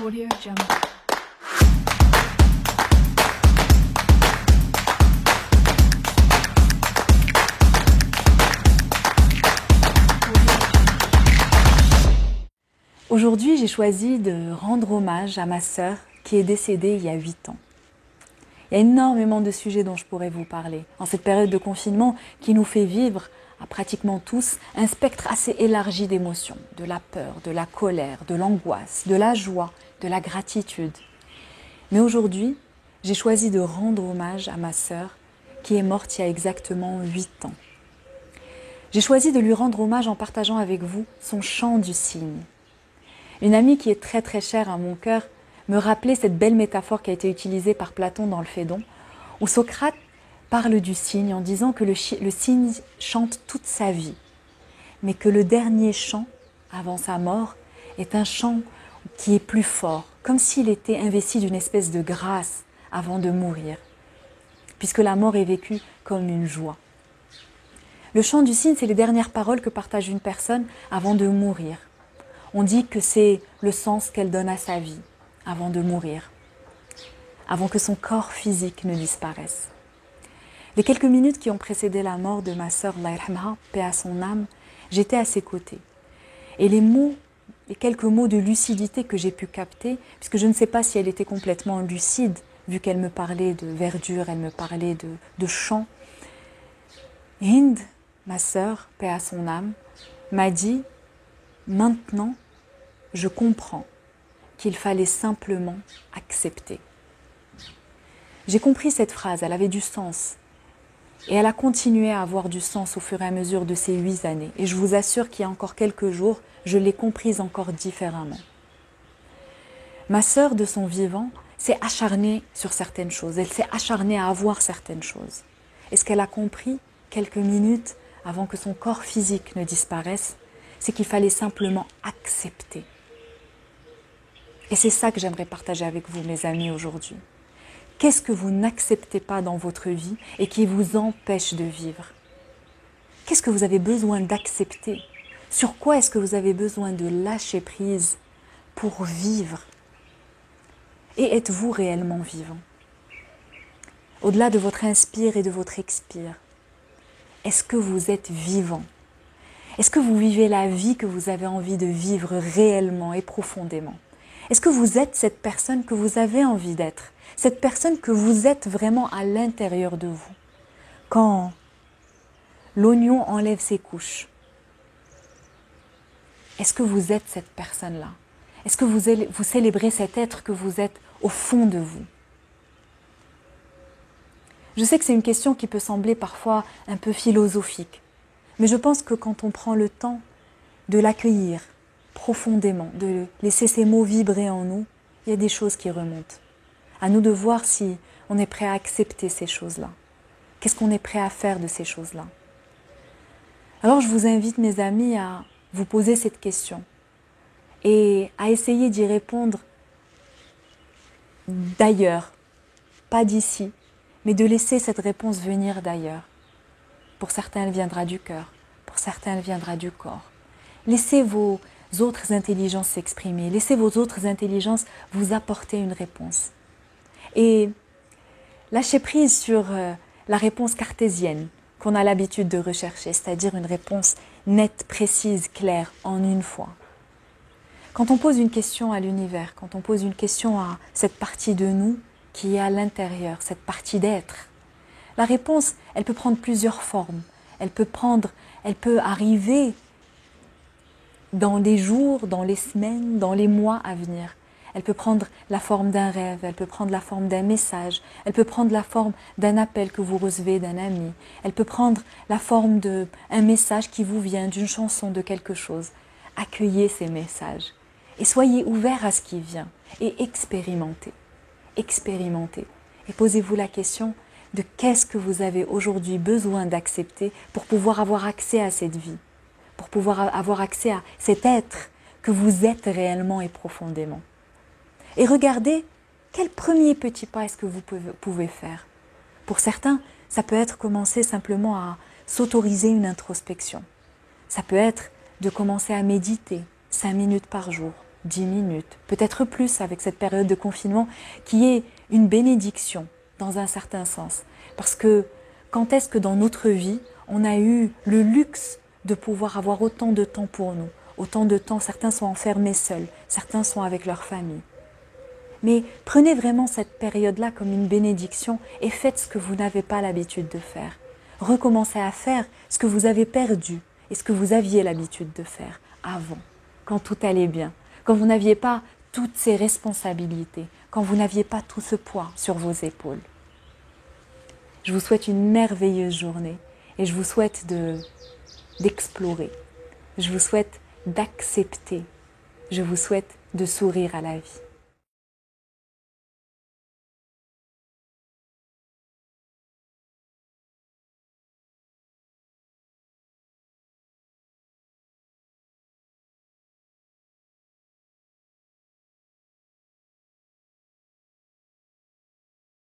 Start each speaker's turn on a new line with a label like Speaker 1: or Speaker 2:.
Speaker 1: Audio Jungle.
Speaker 2: Aujourd'hui, j'ai choisi de rendre hommage à ma sœur qui est décédée il y a 8 ans. Il y a énormément de sujets dont je pourrais vous parler. En cette période de confinement qui nous fait vivre, à pratiquement tous, un spectre assez élargi d'émotions. De la peur, de la colère, de l'angoisse, de la joie, de la gratitude. Mais aujourd'hui, j'ai choisi de rendre hommage à ma sœur qui est morte il y a exactement 8 ans. J'ai choisi de lui rendre hommage en partageant avec vous son chant du cygne. Une amie qui est très très chère à mon cœur me rappelait cette belle métaphore qui a été utilisée par Platon dans le Phédon, où Socrate parle du cygne en disant que le cygne chante toute sa vie, mais que le dernier chant, avant sa mort, est un chant qui est plus fort, comme s'il était investi d'une espèce de grâce avant de mourir, puisque la mort est vécue comme une joie. Le chant du cygne, c'est les dernières paroles que partage une personne avant de mourir. On dit que c'est le sens qu'elle donne à sa vie avant de mourir, avant que son corps physique ne disparaisse. Les quelques minutes qui ont précédé la mort de ma sœur, Allah yarhamha, paix à son âme, j'étais à ses côtés. Et les quelques mots de lucidité que j'ai pu capter, puisque je ne sais pas si elle était complètement lucide, vu qu'elle me parlait de verdure, elle me parlait de chant. Hind, ma sœur, paix à son âme, m'a dit « Maintenant, je comprends qu'il fallait simplement accepter. » J'ai compris cette phrase, elle avait du sens. Et elle a continué à avoir du sens au fur et à mesure de ces 8 années. Et je vous assure qu'il y a encore quelques jours, je l'ai comprise encore différemment. Ma sœur, de son vivant, s'est acharnée sur certaines choses. Elle s'est acharnée à avoir certaines choses. Et ce qu'elle a compris, quelques minutes avant que son corps physique ne disparaisse, c'est qu'il fallait simplement accepter. Et c'est ça que j'aimerais partager avec vous, mes amis, aujourd'hui. Qu'est-ce que vous n'acceptez pas dans votre vie et qui vous empêche de vivre? Qu'est-ce que vous avez besoin d'accepter? Sur quoi est-ce que vous avez besoin de lâcher prise pour vivre? Et êtes-vous réellement vivant? Au-delà de votre inspire et de votre expire, est-ce que vous êtes vivant? Est-ce que vous vivez la vie que vous avez envie de vivre réellement et profondément? Est-ce que vous êtes cette personne que vous avez envie d'être? Cette personne que vous êtes vraiment à l'intérieur de vous? Quand l'oignon enlève ses couches, est-ce que vous êtes cette personne-là? Est-ce que vous célébrez cet être que vous êtes au fond de vous? Je sais que c'est une question qui peut sembler parfois un peu philosophique, mais je pense que quand on prend le temps de l'accueillir profondément, de laisser ces mots vibrer en nous, il y a des choses qui remontent. À nous de voir si on est prêt à accepter ces choses-là. Qu'est-ce qu'on est prêt à faire de ces choses-là? Alors je vous invite, mes amis, à vous poser cette question et à essayer d'y répondre d'ailleurs, pas d'ici, mais de laisser cette réponse venir d'ailleurs. Pour certains, elle viendra du cœur, pour certains, elle viendra du corps. Laissez vos autres intelligences s'exprimer, laissez vos autres intelligences vous apporter une réponse. Et lâchez prise sur la réponse cartésienne qu'on a l'habitude de rechercher, c'est-à-dire une réponse nette, précise, claire, en une fois. Quand on pose une question à l'univers, quand on pose une question à cette partie de nous qui est à l'intérieur, cette partie d'être, la réponse, elle peut prendre plusieurs formes. Elle peut arriver dans les jours, dans les semaines, dans les mois à venir. Elle peut prendre la forme d'un rêve, elle peut prendre la forme d'un message, elle peut prendre la forme d'un appel que vous recevez d'un ami, elle peut prendre la forme d'un message qui vous vient, d'une chanson, de quelque chose. Accueillez ces messages et soyez ouverts à ce qui vient et expérimentez. Expérimentez. Et posez-vous la question de qu'est-ce que vous avez aujourd'hui besoin d'accepter pour pouvoir avoir accès à cette vie, pour pouvoir avoir accès à cet être que vous êtes réellement et profondément. Et regardez quel premier petit pas est-ce que vous pouvez faire. Pour certains, ça peut être commencer simplement à s'autoriser une introspection. Ça peut être de commencer à méditer 5 minutes par jour, 10 minutes, peut-être plus avec cette période de confinement qui est une bénédiction dans un certain sens. Parce que quand est-ce que dans notre vie, on a eu le luxe de pouvoir avoir autant de temps pour nous, autant de temps, certains sont enfermés seuls, certains sont avec leur famille. Mais prenez vraiment cette période-là comme une bénédiction et faites ce que vous n'avez pas l'habitude de faire. Recommencez à faire ce que vous avez perdu et ce que vous aviez l'habitude de faire avant, quand tout allait bien, quand vous n'aviez pas toutes ces responsabilités, quand vous n'aviez pas tout ce poids sur vos épaules. Je vous souhaite une merveilleuse journée et je vous souhaite d'explorer. Je vous souhaite d'accepter. Je vous souhaite de sourire à la vie.